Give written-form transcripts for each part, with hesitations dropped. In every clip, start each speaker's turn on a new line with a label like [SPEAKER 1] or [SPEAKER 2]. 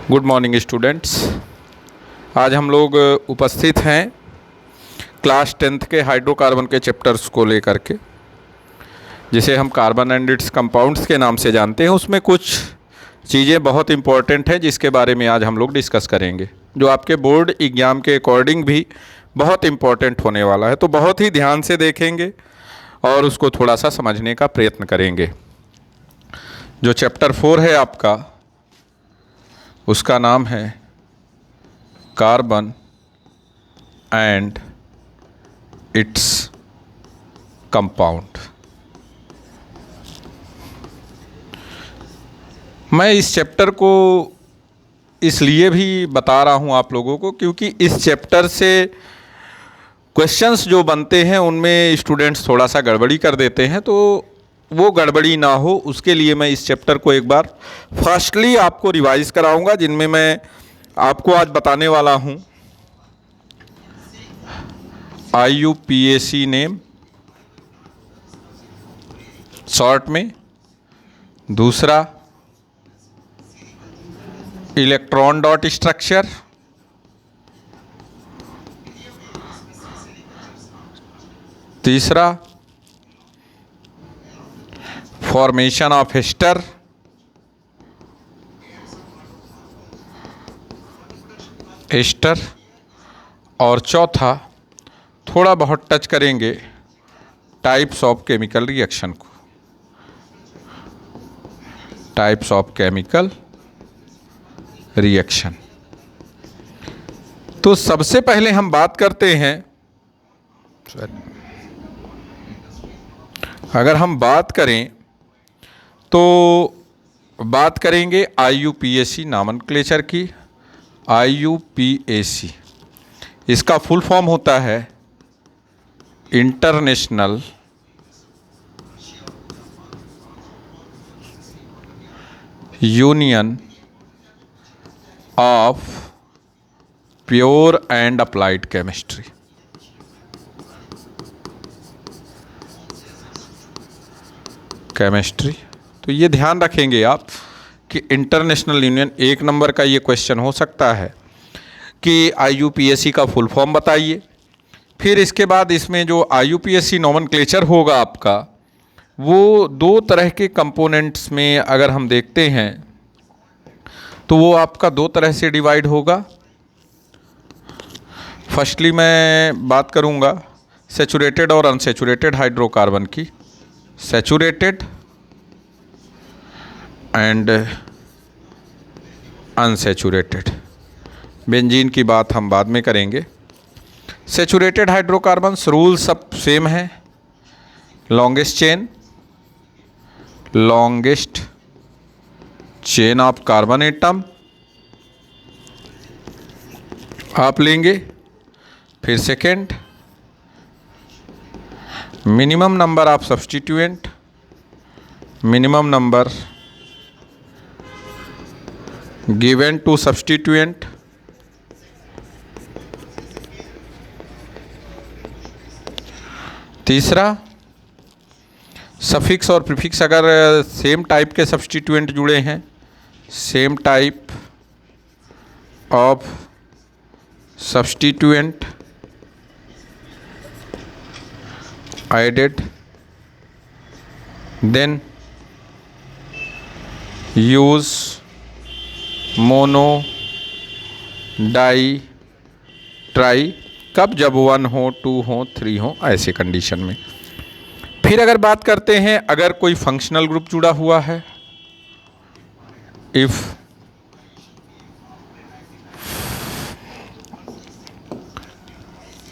[SPEAKER 1] Good morning students. आज हम लोग उपस्थित हैं क्लास 10th के हाइड्रोकार्बन के चैप्टर्स को लेकर के, जिसे हम कार्बन एंड इट्स कंपाउंड्स के नाम से जानते हैं। उसमें कुछ चीज़ें बहुत इम्पॉर्टेंट हैं जिसके बारे में आज हम लोग डिस्कस करेंगे, जो आपके बोर्ड एग्ज़ाम के अकॉर्डिंग भी बहुत इम्पॉर्टेंट होने वाला है। तो बहुत ही ध्यान से देखेंगे और उसको थोड़ा सा समझने का प्रयत्न करेंगे। जो चैप्टर 4 है आपका, उसका नाम है कार्बन एंड इट्स कंपाउंड। मैं इस चैप्टर को इसलिए भी बता रहा हूँ आप लोगों को, क्योंकि इस चैप्टर से क्वेश्चंस जो बनते हैं उनमें स्टूडेंट्स थोड़ा सा गड़बड़ी कर देते हैं। तो वो गड़बड़ी ना हो उसके लिए मैं इस चैप्टर को एक बार फर्स्टली आपको रिवाइज कराऊंगा, जिनमें मैं आपको आज बताने वाला हूँ IUPAC नेम शॉर्ट में, दूसरा इलेक्ट्रॉन डॉट स्ट्रक्चर, तीसरा फॉर्मेशन ऑफ एस्टर, और चौथा थोड़ा बहुत टच करेंगे टाइप्स ऑफ केमिकल रिएक्शन को, टाइप्स ऑफ केमिकल रिएक्शन। तो सबसे पहले हम बात करते हैं, अगर हम बात करें तो बात करेंगे IUPAC नॉमेनक्लेचर की। IUPAC इसका फुल फॉर्म होता है international union of pure and applied chemistry. तो ये ध्यान रखेंगे आप कि इंटरनेशनल यूनियन, एक नंबर का ये क्वेश्चन हो सकता है कि IUPAC का फुल फॉर्म बताइए। फिर इसके बाद इसमें जो IUPAC नॉमेनक्लेचर होगा आपका, वो दो तरह के कंपोनेंट्स में अगर हम देखते हैं तो वो आपका दो तरह से डिवाइड होगा। फर्स्टली मैं बात करूँगा सैचुरेटेड और अनसैचुरेटेड हाइड्रोकार्बन की। Saturated and unsaturated. बेंजीन की बात हम बाद में करेंगे। सैचुरेटेड हाइड्रोकार्बन्स रूल सब सेम है। Longest chain of carbon atom आप लेंगे। फिर second, minimum number of substituent, minimum number given to substituent. तीसरा, सफिक्स और प्रीफिक्स अगर सेम टाइप के सब्स्टिट्यूएंट जुड़े हैं, same type of substituent added, then use mono, di, tri. कब? जब 1 हो, 2 हो, 3 हो, ऐसे कंडीशन में। फिर अगर बात करते हैं, अगर कोई फंक्शनल ग्रुप जुड़ा हुआ है, इफ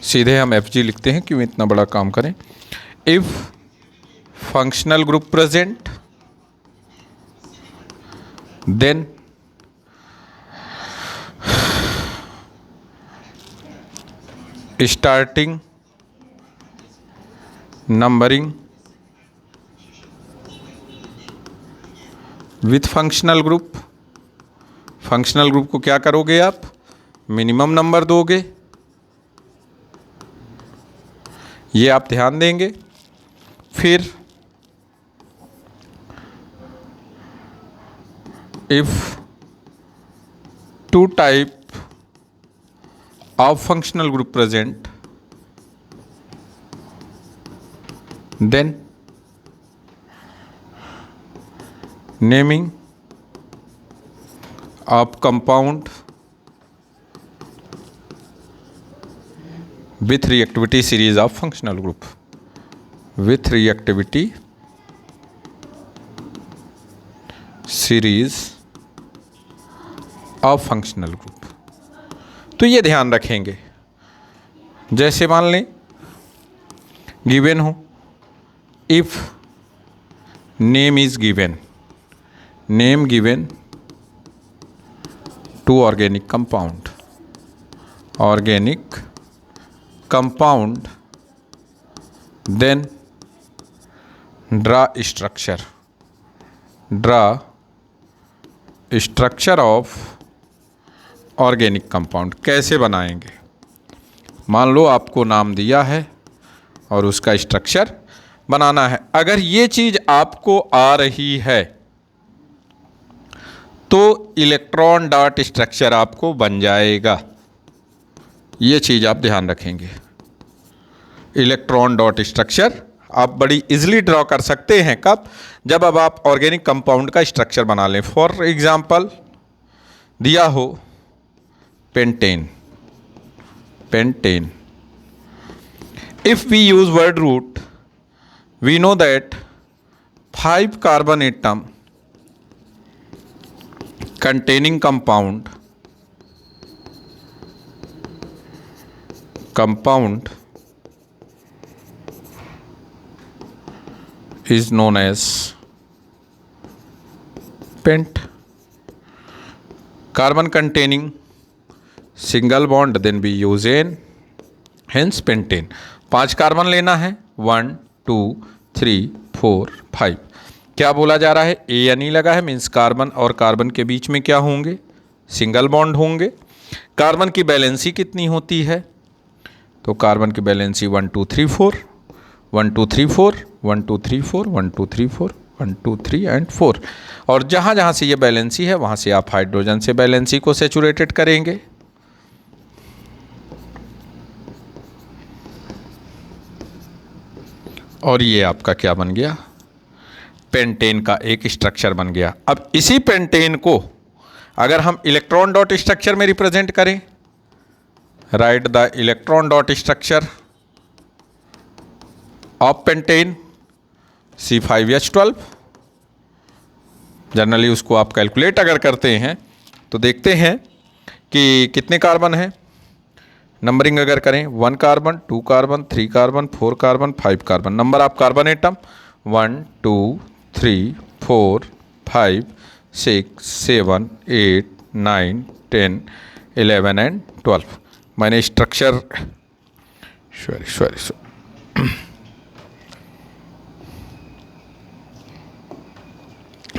[SPEAKER 1] सीधे हम FG लिखते हैं, क्यों इतना बड़ा काम करें। If functional group present, then starting numbering with functional group. Functional group को क्या करोगे आप? मिनिमम नंबर दोगे। ये आप ध्यान देंगे। फिर if two type of functional group present, then naming of compound with reactivity series of functional group, with reactivity series of functional group. तो ये ध्यान रखेंगे, जैसे मान लें गिवन हो, if name is given, name given to organic compound, organic compound, then draw structure, draw structure of organic compound. कैसे बनाएंगे? मान लो आपको नाम दिया है और उसका स्ट्रक्चर बनाना है। अगर ये चीज़ आपको आ रही है तो इलेक्ट्रॉन डॉट स्ट्रक्चर आपको बन जाएगा। ये चीज़ आप ध्यान रखेंगे। इलेक्ट्रॉन डॉट स्ट्रक्चर आप बड़ी इजीली ड्रॉ कर सकते हैं। कब? जब अब आप ऑर्गेनिक कंपाउंड का स्ट्रक्चर बना लें। फॉर एग्जांपल दिया हो pentane, pentane. If we use word root, we know that 5 carbon atom containing compound is known as pent. Carbon containing single bond, then we use n, hence pentane। 5 carbon लेना है, 1 2 3 4 5। क्या बोला जा रहा है? ए यानी लगा है, मीन्स कार्बन और कार्बन के बीच में क्या होंगे? सिंगल बॉन्ड होंगे। कार्बन की बैलेंसी कितनी होती है? तो कार्बन की बैलेंसी 1 2 3 4, 1 2 3 4, 1 2 3 4, 1 2 3 4, 1 2 3 एंड 4। और जहाँ जहाँ से ये बैलेंसी है वहाँ से आप हाइड्रोजन से बैलेंसी को सैचुरेटेड करेंगे। और ये आपका क्या बन गया? पेंटेन का एक स्ट्रक्चर बन गया। अब इसी पेंटेन को अगर हम इलेक्ट्रॉन डॉट स्ट्रक्चर में रिप्रेजेंट करें, right the electron dot structure of pentane C5H12। Generally उसको आप कैलकुलेट अगर करते हैं तो देखते हैं कि कितने कार्बन हैं। नंबरिंग अगर करें, 1 carbon, 2 carbon, 3 carbon, 4 carbon, 5 carbon. Number of carbon atom 1 2 3 4 5 6 7 8 9 10 11 and 12। मैंने स्ट्रक्चर सॉरी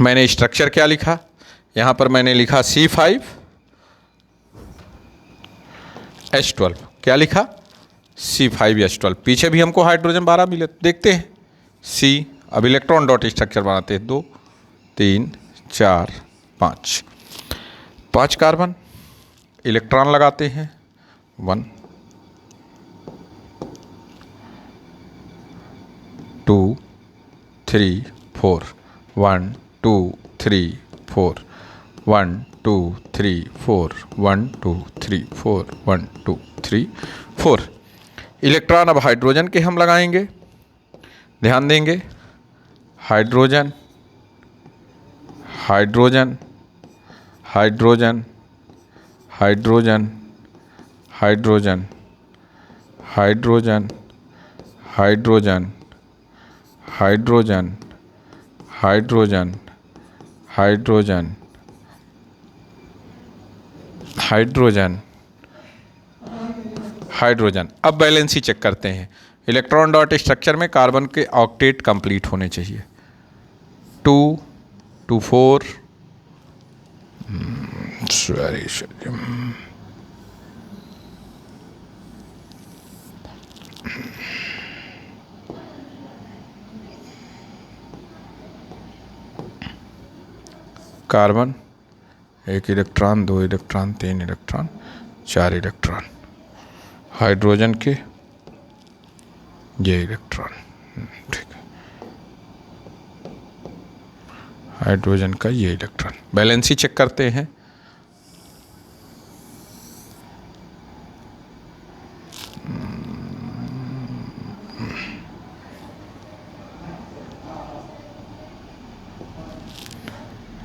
[SPEAKER 1] मैंने स्ट्रक्चर क्या लिखा? यहाँ पर मैंने लिखा C5H12। क्या लिखा? C5H12। पीछे भी हमको हाइड्रोजन 12 मिले, देखते हैं। C, अब इलेक्ट्रॉन डॉट स्ट्रक्चर बनाते हैं। 2 3 4 5, 5 कार्बन, इलेक्ट्रॉन लगाते हैं 1 2 3 4, 1 2 3 4, 1 2 3 4, 1 2 3 4, 1 2 3 4। इलेक्ट्रॉन अब हाइड्रोजन के हम लगाएंगे, ध्यान देंगे। Hydrogen hydrogen hydrogen hydrogen hydrogen hydrogen hydrogen hydrogen hydrogen hydrogen hydrogen hydrogen. अब बैलेंसी चेक करते हैं। इलेक्ट्रॉन डॉट स्ट्रक्चर में कार्बन के ऑक्टेट कंप्लीट होने चाहिए। 2 2 4 सॉरी कार्बन एक इलेक्ट्रॉन, दो इलेक्ट्रॉन, तीन इलेक्ट्रॉन, चार इलेक्ट्रॉन। हाइड्रोजन के ये इलेक्ट्रॉन, ठीक है, हाइड्रोजन का ये इलेक्ट्रॉन। बैलेंसी चेक करते हैं।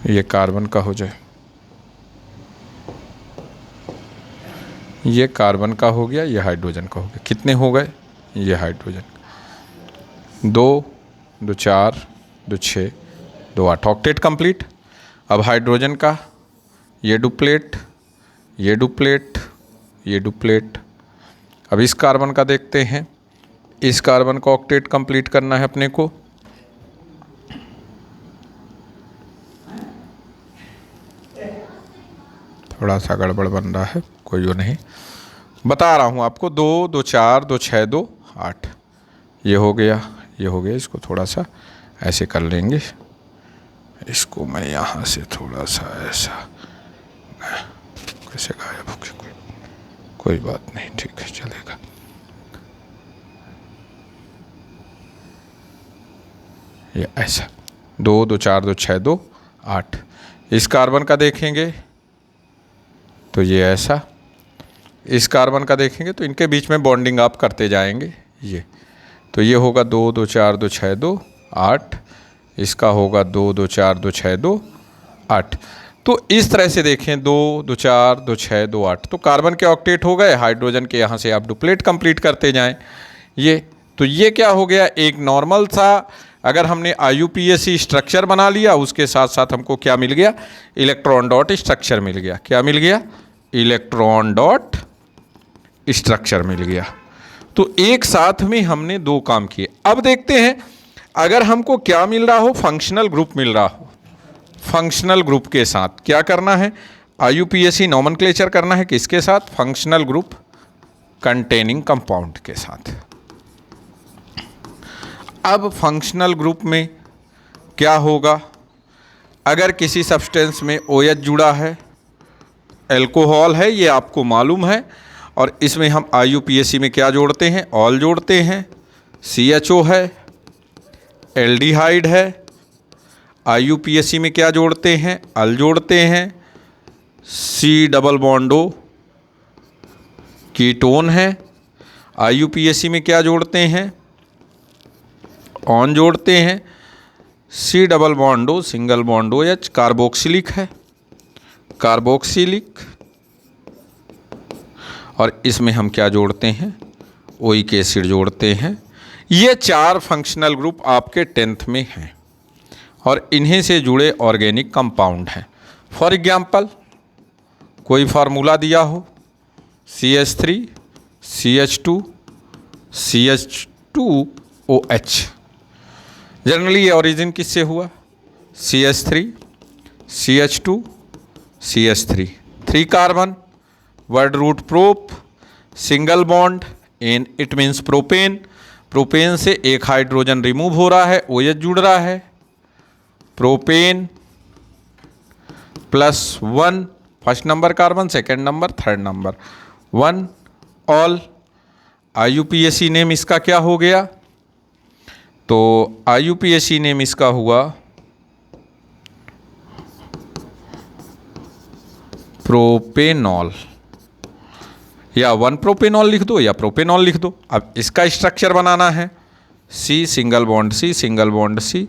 [SPEAKER 1] ये कार्बन का हो जाए, ये कार्बन का हो गया, ये हाइड्रोजन का हो गया। कितने हो गए? ये हाइड्रोजन 2, 2 4, 2 6, 2 8, ऑक्टेट कंप्लीट। अब हाइड्रोजन का ये डुप्लेट, ये डुप्लेट, ये डुप्लेट। अब इस कार्बन का देखते हैं। इस कार्बन का ऑक्टेट कंप्लीट करना है अपने को। थोड़ा सा गड़बड़ बन रहा है, कोई वो नहीं, बता रहा हूँ आपको। 2, 2 4, 2 6, 2 8, ये हो गया, ये हो गया। इसको थोड़ा सा ऐसे कर लेंगे। इसको मैं यहाँ से थोड़ा सा ऐसा, कैसे गायब हो गया, कोई बात नहीं, ठीक है, चलेगा। ये ऐसा 2, 2 4, 2 6, 2 8। इस कार्बन का देखेंगे तो ये ऐसा। इस कार्बन का देखेंगे तो इनके बीच में बॉन्डिंग आप करते जाएंगे। ये तो ये होगा 2, 2 4, 2 6, 2 8। इसका होगा 2, 2 4, 2 6, 2 8। तो इस तरह से देखें, 2, 2 4, 2 6, 2 8। तो कार्बन के ऑक्टेट हो गए। हाइड्रोजन के यहाँ से आप डुप्लेट कंप्लीट करते जाएं। ये तो ये क्या हो गया, एक नॉर्मल सा, अगर हमने IUPAC स्ट्रक्चर बना लिया, उसके साथ साथ हमको क्या मिल गया, इलेक्ट्रॉन डॉट स्ट्रक्चर मिल गया। क्या मिल गया? इलेक्ट्रॉन डॉट स्ट्रक्चर मिल गया। तो एक साथ में हमने दो काम किए। अब देखते हैं, अगर हमको क्या मिल रहा हो, फंक्शनल ग्रुप मिल रहा हो, फंक्शनल ग्रुप के साथ क्या करना है, IUPAC नॉमेनक्लेचर करना है। किसके साथ? फंक्शनल ग्रुप कंटेनिंग कंपाउंड के साथ। अब फंक्शनल ग्रुप में क्या होगा, अगर किसी सब्सटेंस में OH जुड़ा है, एल्कोहल है, ये आपको मालूम है, और इसमें हम IUPAC में क्या जोड़ते हैं, ऑल जोड़ते हैं। CHO है, एल्डिहाइड है। IUPAC में क्या जोड़ते हैं, अल जोड़ते हैं। C डबल बॉन्डो कीटोन है। IUPAC में क्या जोड़ते हैं, ऑन जोड़ते हैं। C double बॉन्डो single बॉन्डो H carboxylic है, कार्बोक्सिलिक। और इसमें हम क्या जोड़ते हैं, ओइक एसिड जोड़ते हैं। ये चार फंक्शनल ग्रुप आपके 10th में हैं और इन्हीं से जुड़े ऑर्गेनिक कंपाउंड हैं। फॉर एग्जांपल, कोई फार्मूला दिया हो, CH3 CH2 CH2OH। जनरली ये ओरिजिन किससे हुआ, CH3 CH2 CH3, 3 carbon, word root prop, single bond, an it means propane. Propane से एक हाइड्रोजन रिमूव हो रहा है, OH जुड़ रहा है। Propane +1, first number carbon, second number, third number, 1 all. IUPAC name इसका क्या हो गया, तो IUPAC नेम इसका हुआ प्रोपेनॉल, या 1 प्रोपेनॉल लिख दो या प्रोपेनॉल लिख दो। अब इसका स्ट्रक्चर बनाना है, C single bond C single bond C,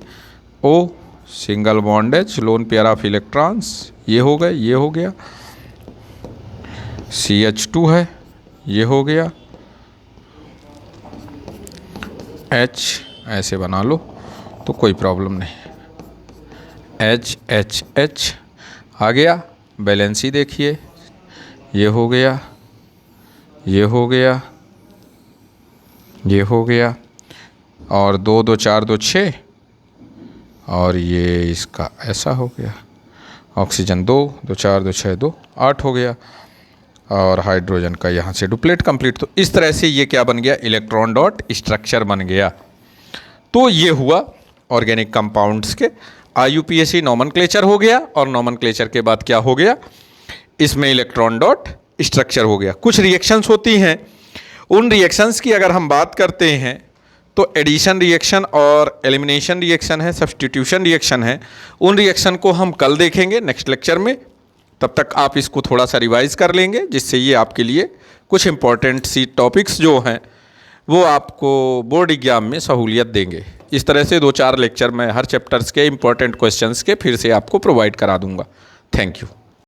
[SPEAKER 1] O single bond H, lone pair of electrons, ये हो गए, ये हो गया। CH2 है, ये हो गया। H ऐसे बना लो तो कोई प्रॉब्लम नहीं। H H H आ गया। बैलेंसी देखिए, ये हो गया, ये हो गया, ये हो गया, और 2 2 4 2 6, और ये इसका ऐसा हो गया। ऑक्सीजन 2 2 4 2 6 2 8 हो गया, और हाइड्रोजन का यहाँ से डुप्लेट कंप्लीट। तो इस तरह से ये क्या बन गया, इलेक्ट्रॉन डॉट स्ट्रक्चर बन गया। तो ये हुआ ऑर्गेनिक कंपाउंड्स के। IUPAC नॉमेनक्लेचर हो गया, और नॉमेनक्लेचर के बाद क्या हो गया, इसमें इलेक्ट्रॉन डॉट स्ट्रक्चर हो गया। कुछ रिएक्शंस होती हैं, उन रिएक्शंस की अगर हम बात करते हैं तो एडिशन रिएक्शन और एलिमिनेशन रिएक्शन है, सब्स्टिट्यूशन रिएक्शन है। उन रिएक्शन को हम कल देखेंगे नेक्स्ट लेक्चर में। तब तक आप इसको थोड़ा सा रिवाइज कर लेंगे, जिससे ये आपके लिए कुछ इंपॉर्टेंट सी टॉपिक्स जो हैं वो आपको बोर्ड एग्जाम में सहूलियत देंगे। इस तरह से 2-4 लेक्चर मैं हर चैप्टर्स के इंपॉर्टेंट क्वेश्चंस के फिर से आपको प्रोवाइड करा दूंगा। Thank you.